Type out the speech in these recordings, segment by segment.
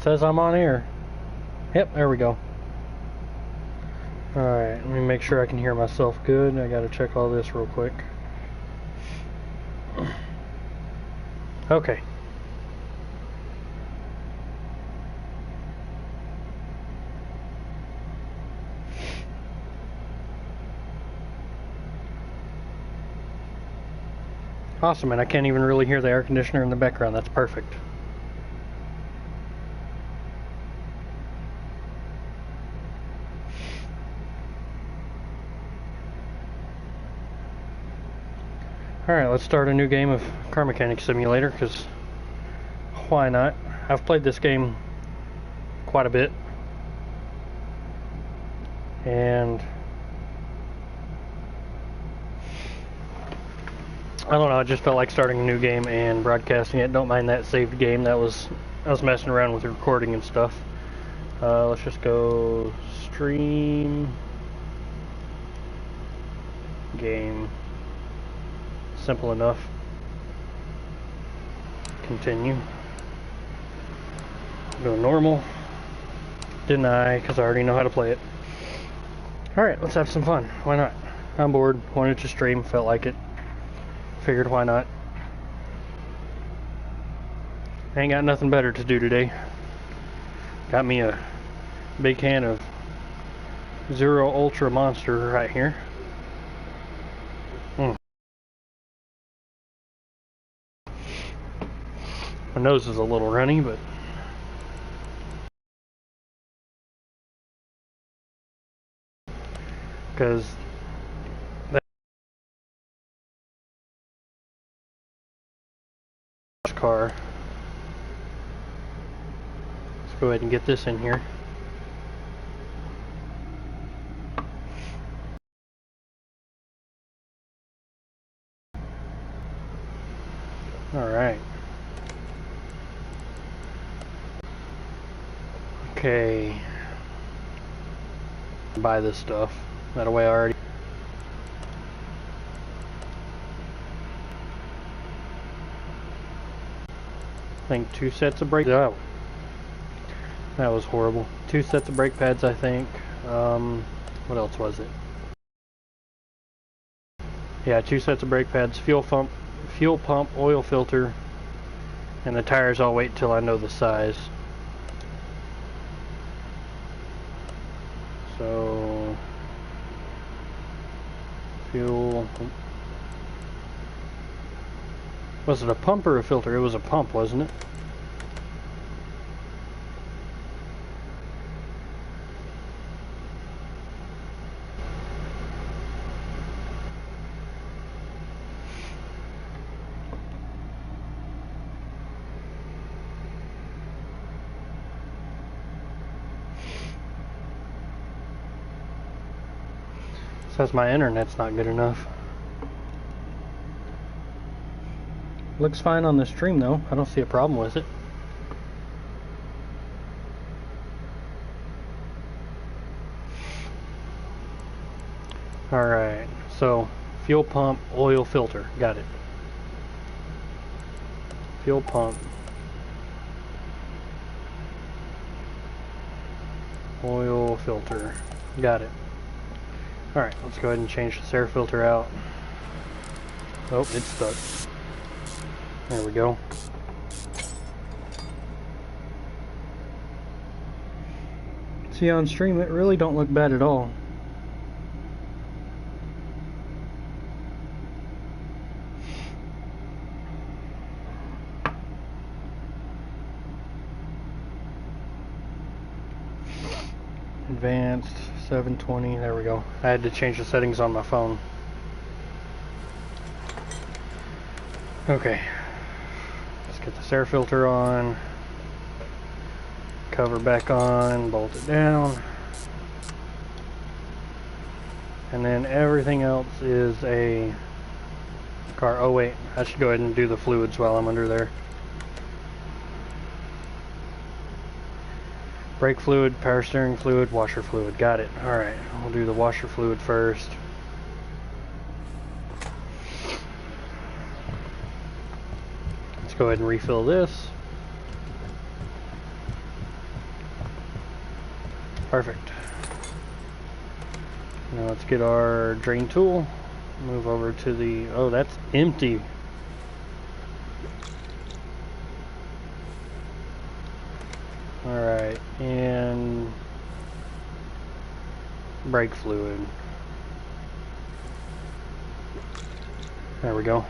says I'm on air. Yep, there we go. Alright, let me make sure I can hear myself good. I gotta check all this real quick. Okay. Awesome, and I can't even really hear the air conditioner in the background. That's perfect. Alright, let's start a new game of Car Mechanic Simulator, because why not? I've played this game quite a bit, and I don't know, I just felt like starting a new game and broadcasting it. Don't mind that saved game. I was messing around with the recording and stuff. Let's just go stream game. Simple enough. Continue. Go normal. Deny, because I already know how to play it. Alright, let's have some fun. Why not? I'm bored. Wanted to stream. Felt like it. Figured why not. Ain't got nothing better to do today. Got me a big can of Zero Ultra Monster right here. My nose is a little runny, but because that car. Let's go ahead and get this in here. All right. Okay. Buy this stuff. That way I already. I think 2 sets of brake. Oh, that was horrible. 2 sets of brake pads, I think. What else was it? Yeah, 2 sets of brake pads, fuel pump, oil filter, and the tires. I'll wait till I know the size. So, fuel. Was it a pump or a filter? It was a pump, wasn't it? Says my internet's not good enough. Looks fine on the stream though. I don't see a problem with it. Alright, so fuel pump, oil filter. Got it. Fuel pump, oil filter. Got it. Alright, let's go ahead and change this air filter out. Oh, it's stuck. There we go. See, on stream it really don't look bad at all. Advanced 720, there we go. I had to change the settings on my phone. Okay, let's get this air filter on, cover back on, bolt it down, and then everything else is a car. Oh wait, I should go ahead and do the fluids while I'm under there. Brake fluid, power steering fluid, washer fluid. Got it. Alright, we'll do the washer fluid first. Let's go ahead and refill this. Perfect. Now let's get our drain tool. Move over to the... Oh, that's empty. Alright, and... brake fluid. There we go.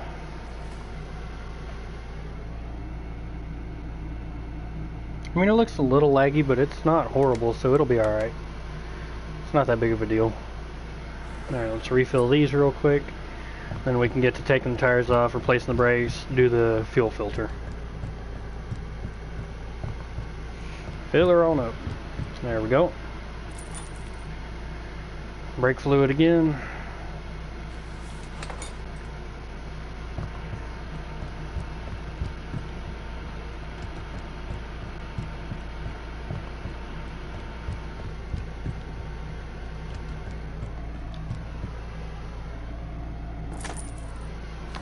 I mean, it looks a little laggy, but it's not horrible, so it'll be alright. It's not that big of a deal. Alright, let's refill these real quick. Then we can get to taking the tires off, replacing the brakes, do the fuel filter. Fill her on up. There we go. Brake fluid again.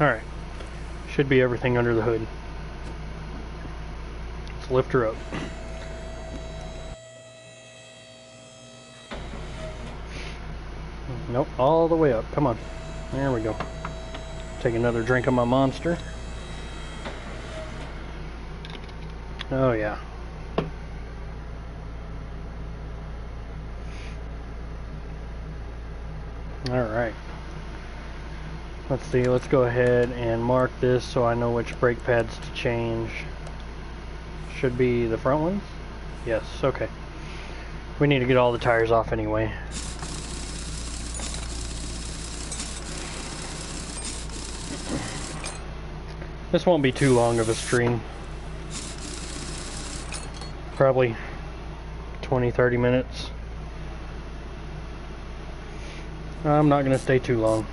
Alright, should be everything under the hood. Let's lift her up. Nope, all the way up. Come on. There we go. Take another drink of my Monster. Oh yeah. Alright. Let's see, let's go ahead and mark this so I know which brake pads to change. Should be the front ones? Yes, okay. We need to get all the tires off anyway. This won't be too long of a stream. Probably 20-30 minutes. I'm not going to stay too long.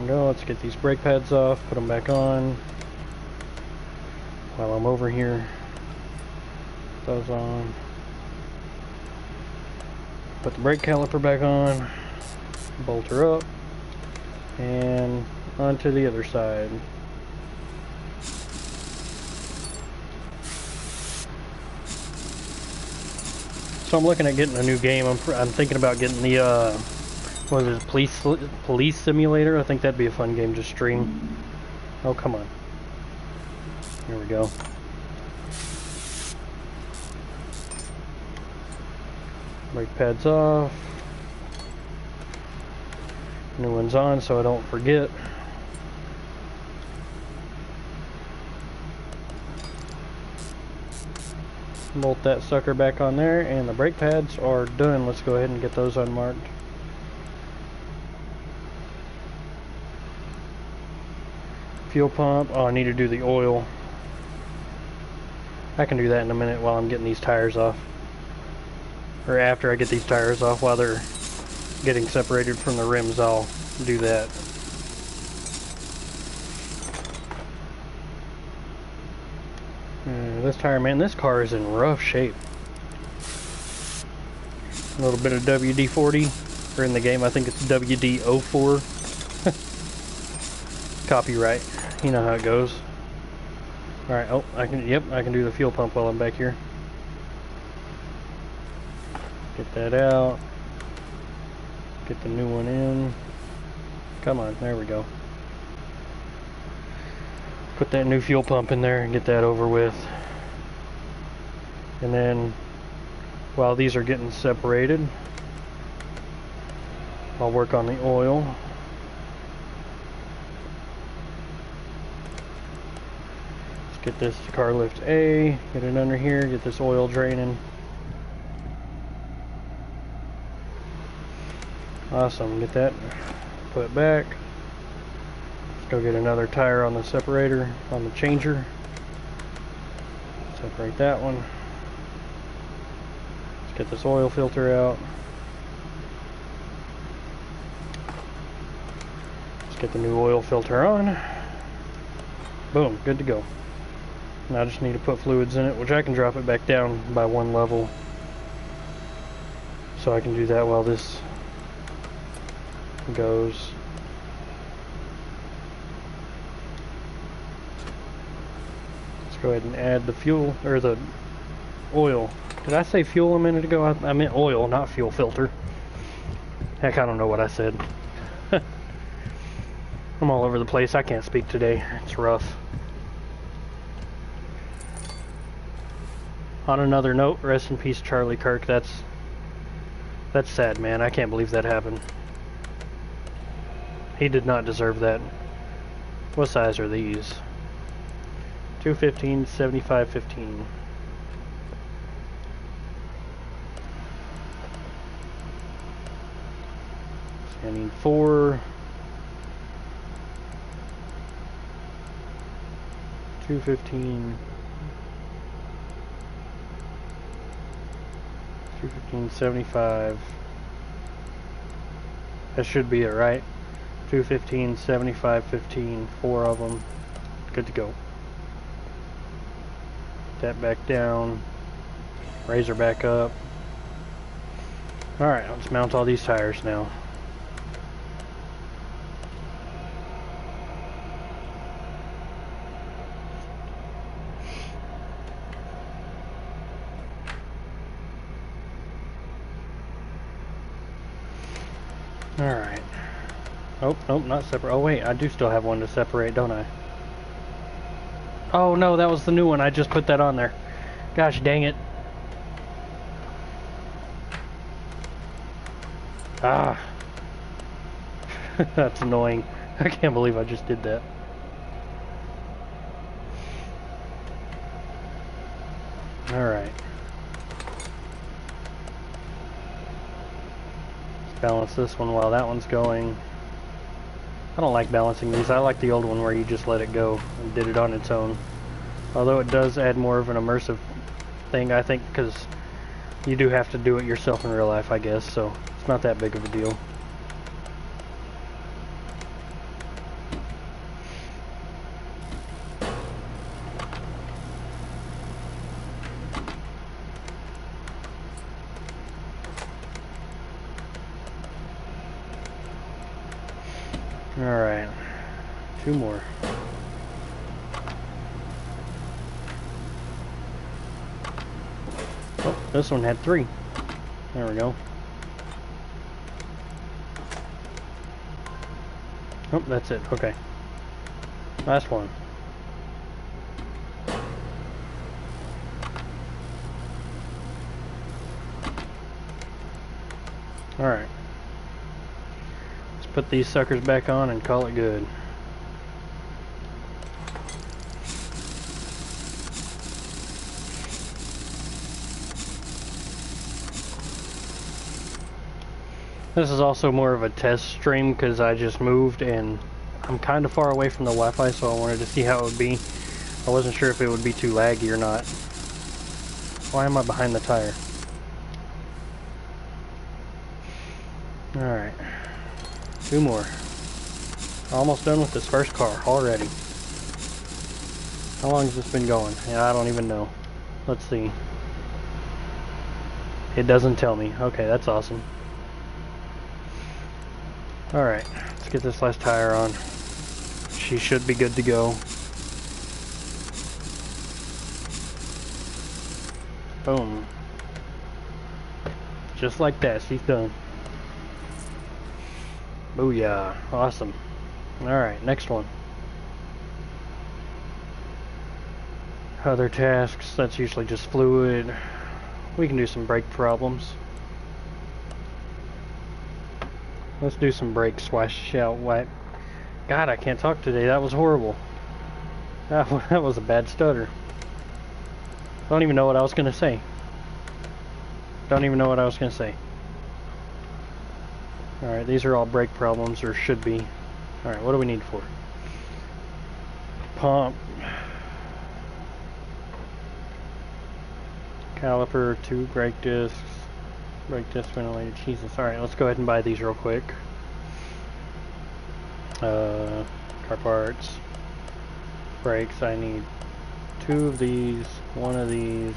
Go, let's get these brake pads off, put them back on. While I'm over here, put those on. Put the brake caliper back on, bolt her up, and onto the other side. So I'm looking at getting a new game. I'm thinking about getting the what is it, police simulator? I think that'd be a fun game to stream. Oh, come on. Here we go. Brake pads off. New one's on so I don't forget. Bolt that sucker back on there, and the brake pads are done. Let's go ahead and get those unmarked. Fuel pump. Oh, I need to do the oil. I can do that in a minute while I'm getting these tires off. Or after I get these tires off, while they're getting separated from the rims, I'll do that. This tire, man, this car is in rough shape. A little bit of WD-40, or in the game I think it's WD-04. Copyright, you know how it goes. Alright, oh, I can do the fuel pump while I'm back here. Get that out. Get the new one in. Come on, there we go. Put that new fuel pump in there and get that over with. And then, while these are getting separated, I'll work on the oil. Let's get this to car lift A, get it under here, get this oil draining. Awesome, get that, put it back. Let's go get another tire on the separator, on the changer. Separate that one. Let's get this oil filter out. Let's get the new oil filter on. Boom, good to go. Now I just need to put fluids in it, which I can drop it back down by one level. So I can do that while this goes. Let's go ahead and add the fuel, or the oil. Did I say fuel a minute ago? I meant oil, not fuel filter. Heck, I don't know what I said. I'm all over the place. I can't speak today. It's rough. On another note, rest in peace, Charlie Kirk. That's sad, man. I can't believe that happened. He did not deserve that. What size are these? 215, 75, 15. I need 4. 215. 215, 75. That should be it, right? 215, 75, 15. 4 of them. Good to go. That back down. Razor back up. Alright, let's mount all these tires now. Alright. Oh, nope, not separate. Oh wait, I do still have one to separate, don't I? Oh no, that was the new one. I just put that on there. Gosh dang it. Ah. That's annoying. I can't believe I just did that. Alright. Let's balance this one while that one's going. I don't like balancing these. I like the old one where you just let it go and did it on its own. Although it does add more of an immersive thing, I think, because you do have to do it yourself in real life, I guess, so it's not that big of a deal. Alright, 2 more. Oh, this one had 3. There we go. Oh, that's it. Okay. Last one. Alright. Let's put these suckers back on and call it good. This is also more of a test stream because I just moved and I'm kind of far away from the Wi-Fi, so I wanted to see how it would be. I wasn't sure if it would be too laggy or not. Why am I behind the tire? Alright. 2 more. Almost done with this first car already. How long has this been going? Yeah, I don't even know. Let's see. It doesn't tell me. Okay, that's awesome. Alright, let's get this last tire on. She should be good to go. Boom. Just like that, she's done. Booyah. Awesome. Alright, next one. Other tasks, that's usually just fluid. We can do some brake problems. Let's do some brake swash out wipe. God, I can't talk today. That was horrible. That was a bad stutter. Don't even know what I was gonna say. Don't even know what I was gonna say. Alright, these are all brake problems, or should be. Alright, what do we need for? Pump. Caliper, 2 brake discs. Brake disc ventilator, Jesus. Alright, let's go ahead and buy these real quick. Car parts. Brakes, I need 2 of these, 1 of these.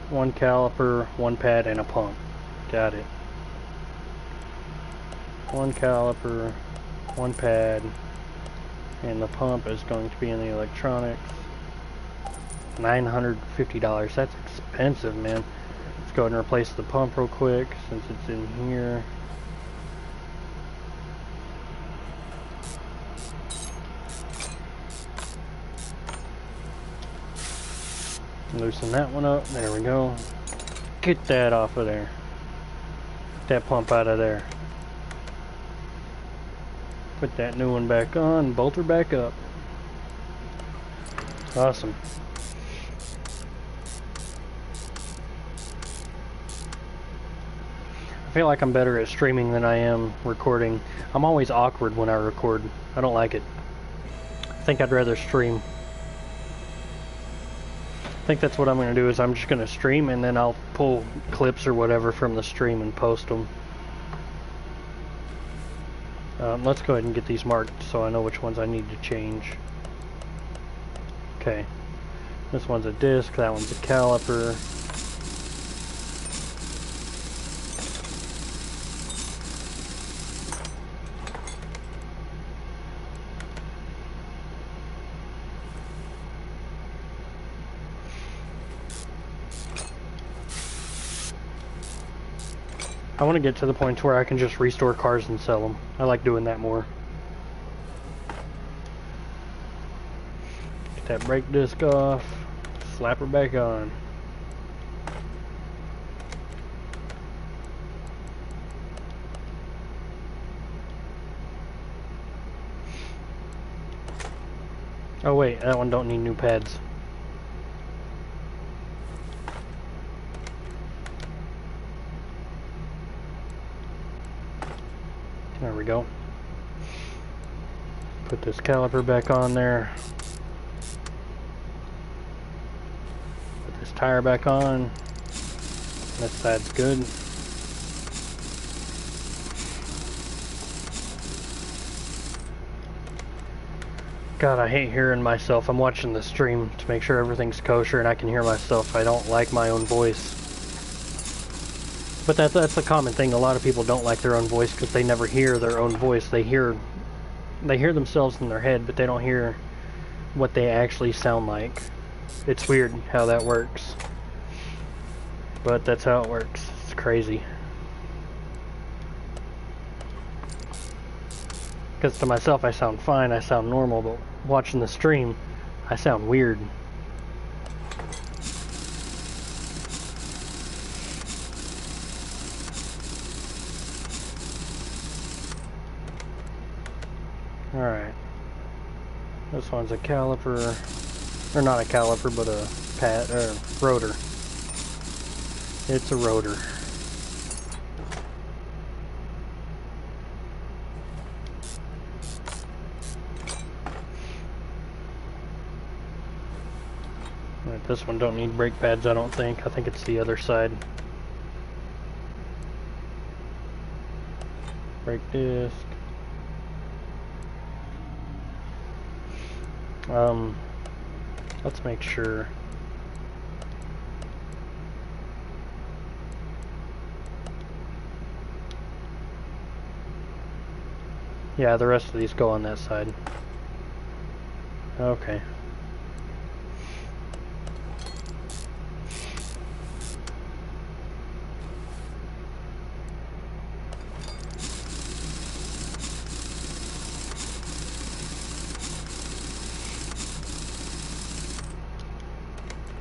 1 caliper, 1 pad, and a pump. Got it. one caliper, one pad, and the pump is going to be in the electronics. $950. That's expensive, man. Let's go ahead and replace the pump real quick since it's in here. Loosen that one up. There we go. Get that off of there. Get that pump out of there. Put that new one back on. Bolt her back up. Awesome. I feel like I'm better at streaming than I am recording. I'm always awkward when I record. I don't like it. I think I'd rather stream. I think that's what I'm going to do, is I'm just going to stream and then I'll pull clips or whatever from the stream and post them. Let's go ahead and get these marked so I know which ones I need to change. Okay. This one's a disc, that one's a caliper. I want to get to the point where I can just restore cars and sell them. I like doing that more. Get that brake disc off, slap her back on. Oh wait, that one don't need new pads. There we go. Put this caliper back on there. Put this tire back on. This side's good. God, I hate hearing myself. I'm watching the stream to make sure everything's kosher and I can hear myself. I don't like my own voice. But that's a common thing. A lot of people don't like their own voice because they never hear their own voice. They hear themselves in their head, but they don't hear what they actually sound like. It's weird how that works. But that's how it works. It's crazy. Because to myself I sound fine, I sound normal, but watching the stream, I sound weird. Alright. This one's a caliper, or not a caliper, but a pad, or rotor. It's a rotor. Right, this one don't need brake pads, I don't think. I think it's the other side. Brake disc. Let's make sure. Yeah, the rest of these go on that side. Okay.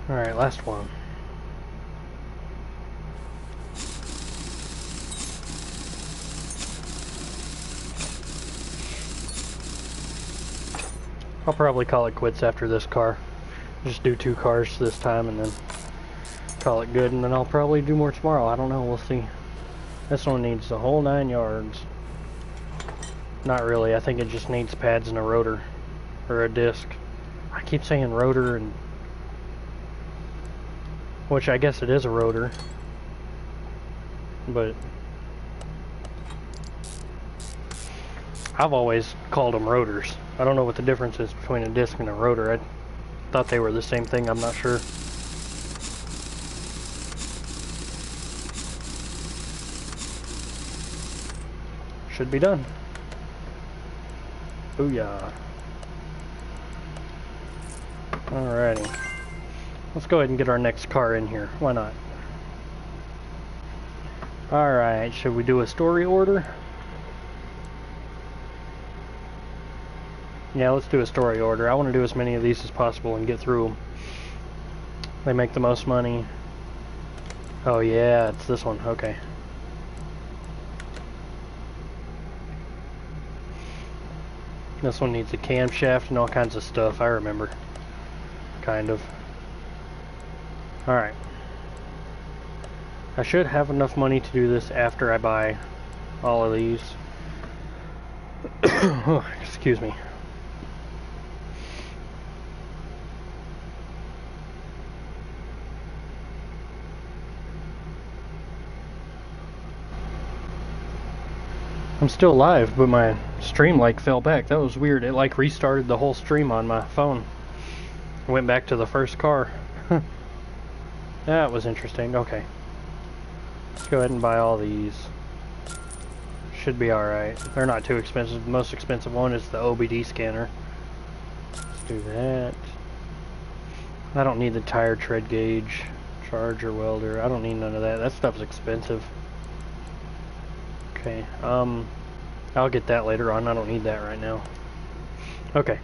Alright, last one. I'll probably call it quits after this car. Just do 2 cars this time and then call it good, and then I'll probably do more tomorrow. I don't know, we'll see. This one needs the whole 9 yards. Not really, I think it just needs pads and a rotor. Or a disc. I keep saying rotor, and which I guess it is a rotor, but I've always called them rotors. I don't know what the difference is between a disc and a rotor. I thought they were the same thing, I'm not sure. should be done. Booyah. Alrighty. Let's go ahead and get our next car in here. Why not? Alright, should we do a story order? Yeah, let's do a story order. I want to do as many of these as possible and get through them. They make the most money. Oh yeah, it's this one. Okay. This one needs a camshaft and all kinds of stuff, I remember. Kind of. Alright. I should have enough money to do this after I buy all of these. Oh, excuse me. I'm still live, but my stream like fell back. That was weird. It like restarted the whole stream on my phone. Went back to the first car. That was interesting. Okay. Let's go ahead and buy all these. Should be alright. They're not too expensive. The most expensive one is the OBD scanner. Let's do that. I don't need the tire tread gauge, charger, welder. I don't need none of that. That stuff's expensive. Okay, I'll get that later on. I don't need that right now. Okay.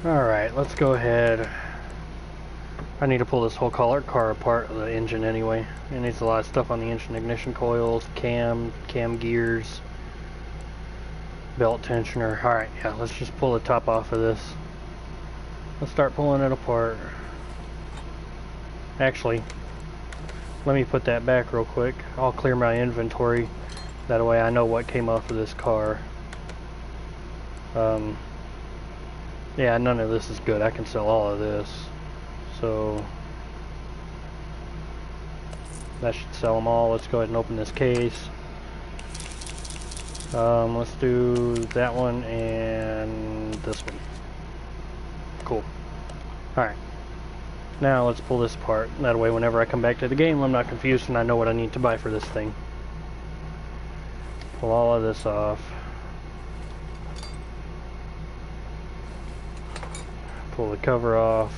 Alright, let's go ahead. I need to pull this whole car apart, the engine anyway. It needs a lot of stuff on the engine: ignition coils, cam gears, belt tensioner. Alright, yeah, let's just pull the top off of this. Let's start pulling it apart. Actually, let me put that back real quick. I'll clear my inventory. That way I know what came off of this car. Yeah, none of this is good. I can sell all of this. So, that should sell them all. Let's go ahead and open this case. Let's do that one and this one. Cool. Alright. Now let's pull this apart. That way whenever I come back to the game, I'm not confused and I know what I need to buy for this thing. Pull all of this off. Pull the cover off.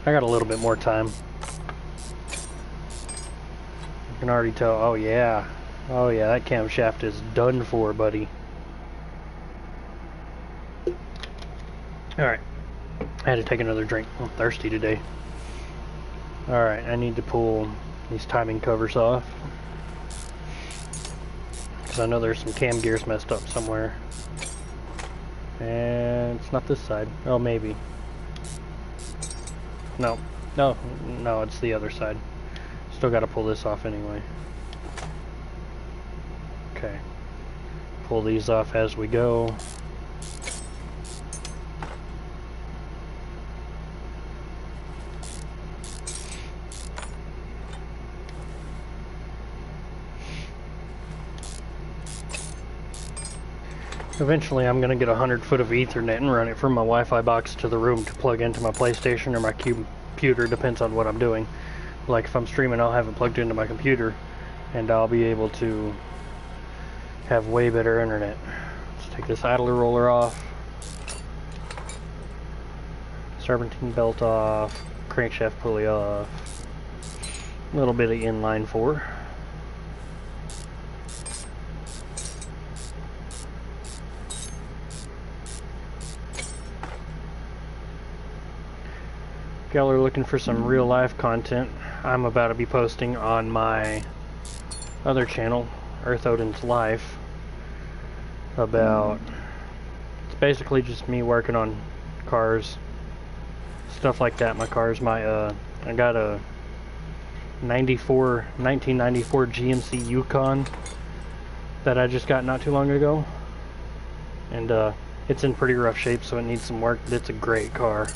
I got a little bit more time. You can already tell. Oh yeah. Oh yeah, that camshaft is done for, buddy. Alright. I had to take another drink. I'm thirsty today. Alright, I need to pull these timing covers off. Because I know there's some cam gears messed up somewhere. And it's not this side. Oh, maybe. No. No, it's the other side. Still got to pull this off anyway. Okay. Pull these off as we go. Eventually I'm going to get 100 foot of Ethernet and run it from my Wi-Fi box to the room to plug into my PlayStation or my computer, depends on what I'm doing. Like if I'm streaming, I'll have it plugged into my computer and I'll be able to have way better internet. Let's take this idler roller off. Serpentine belt off. Crankshaft pulley off. A little bit of inline 4. If y'all are looking for some real life content, I'm about to be posting on my other channel, Earth Odin's Life, about, it's basically just me working on cars, stuff like that. My cars, I got a 1994 GMC Yukon that I just got not too long ago, and it's in pretty rough shape, so it needs some work, but it's a great car.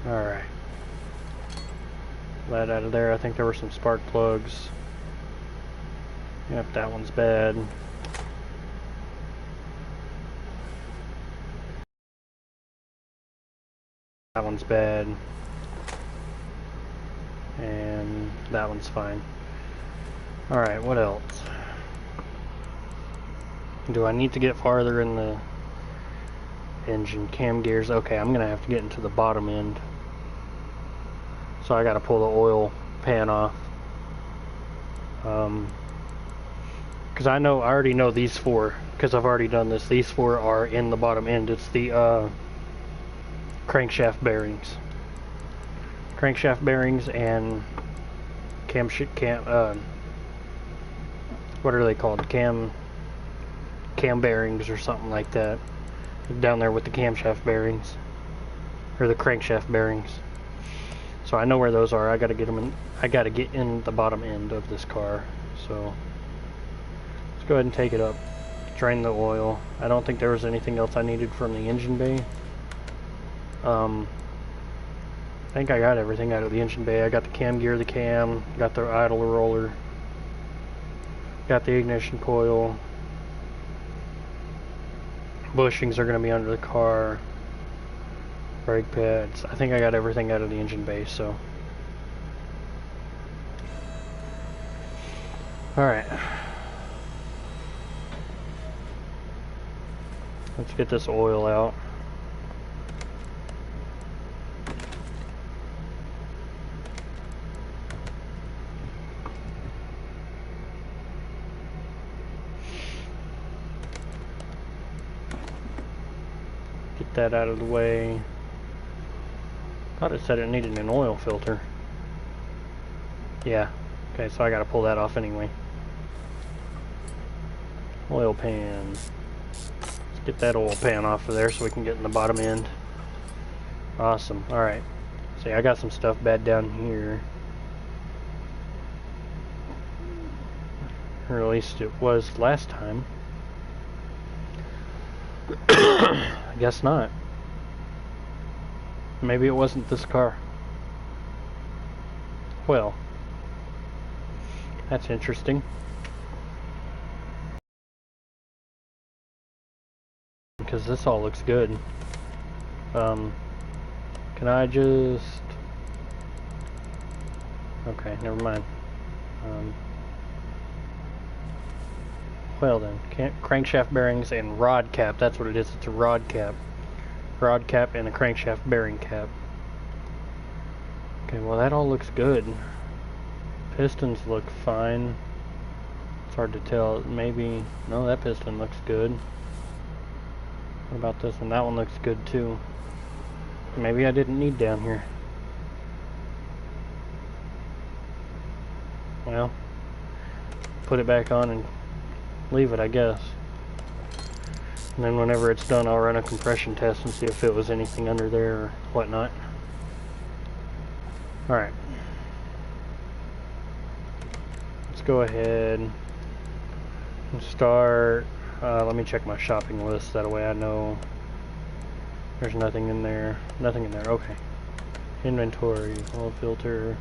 Alright. That out of there. I think there were some spark plugs. Yep, that one's bad. That one's bad. And that one's fine. Alright, what else? Do I need to get farther in the engine? Cam gears. Okay, I'm gonna have to get into the bottom end. So I gotta pull the oil pan off. Because I already know these four, because I've already done this. These four are in the bottom end. It's the crankshaft bearings. Crankshaft bearings and what are they called? Cam bearings or something like that. Down there with the camshaft bearings, or the crankshaft bearings. So I know where those are. I gotta get them in. I gotta get in the bottom end of this car. So let's go ahead and take it up. Drain the oil. I don't think there was anything else I needed from the engine bay. I think I got everything out of the engine bay. I got the cam gear, the cam, got the idle roller, got the ignition coil. Bushings are going to be under the car. Brake pads. I think I got everything out of the engine bay, so. Alright. Let's get this oil out. Get that out of the way. Thought it said it needed an oil filter. Yeah. Okay, so I gotta pull that off anyway. Oil pan. Let's get that oil pan off of there so we can get in the bottom end. Awesome. Alright. See, I got some stuff bad down here. Or at least it was last time. I guess not. Maybe it wasn't this car. Well, that's interesting. Because this all looks good. Can I just... Okay, never mind. Well then, crankshaft bearings and rod cap, that's what it is, it's a rod cap. Rod cap and a crankshaft bearing cap. Okay, well that all looks good. Pistons look fine. It's hard to tell, maybe, no, that piston looks good. What about this one? That one looks good too. Maybe I didn't need down here. Well, put it back on and leave it, I guess. And then whenever it's done, I'll run a compression test and see if it was anything under there or whatnot. Alright. Let's go ahead and start. Let me check my shopping list, that way I know there's nothing in there. Nothing in there, okay. Inventory, oil filter,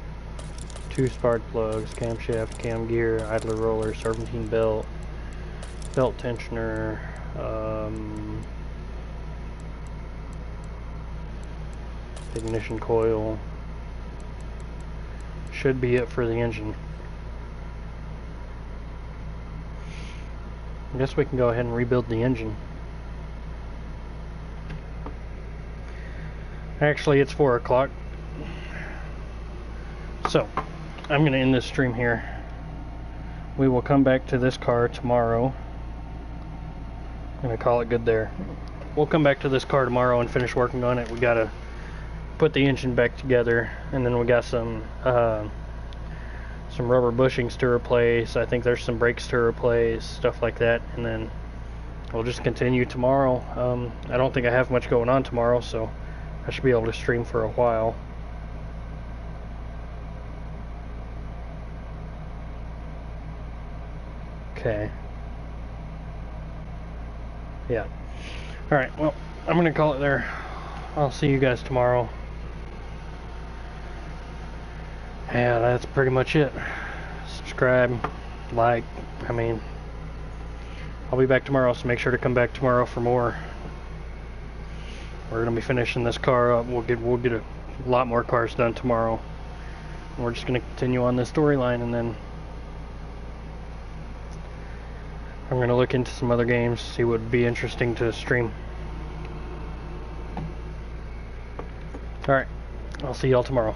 2 spark plugs, camshaft, cam gear, idler roller, serpentine belt, belt tensioner, ignition coil. Should be it for the engine. I guess we can go ahead and rebuild the engine. Actually, it's 4 o'clock. So, I'm going to end this stream here. We will come back to this car tomorrow. I'm going to call it good there. We'll come back to this car tomorrow and finish working on it. We got to put the engine back together, and then we got some rubber bushings to replace. I think there's some brakes to replace, stuff like that, and then we'll just continue tomorrow. I don't think I have much going on tomorrow, so I should be able to stream for a while. Okay. Yeah. Alright, well, I'm gonna call it there. I'll see you guys tomorrow. Yeah, that's pretty much it. Subscribe, like, I mean, I'll be back tomorrow, so make sure to come back tomorrow for more. We're gonna be finishing this car up. We'll get a lot more cars done tomorrow. And we're just gonna continue on this storyline, and then I'm gonna look into some other games, see what would be interesting to stream. Alright, I'll see y'all tomorrow.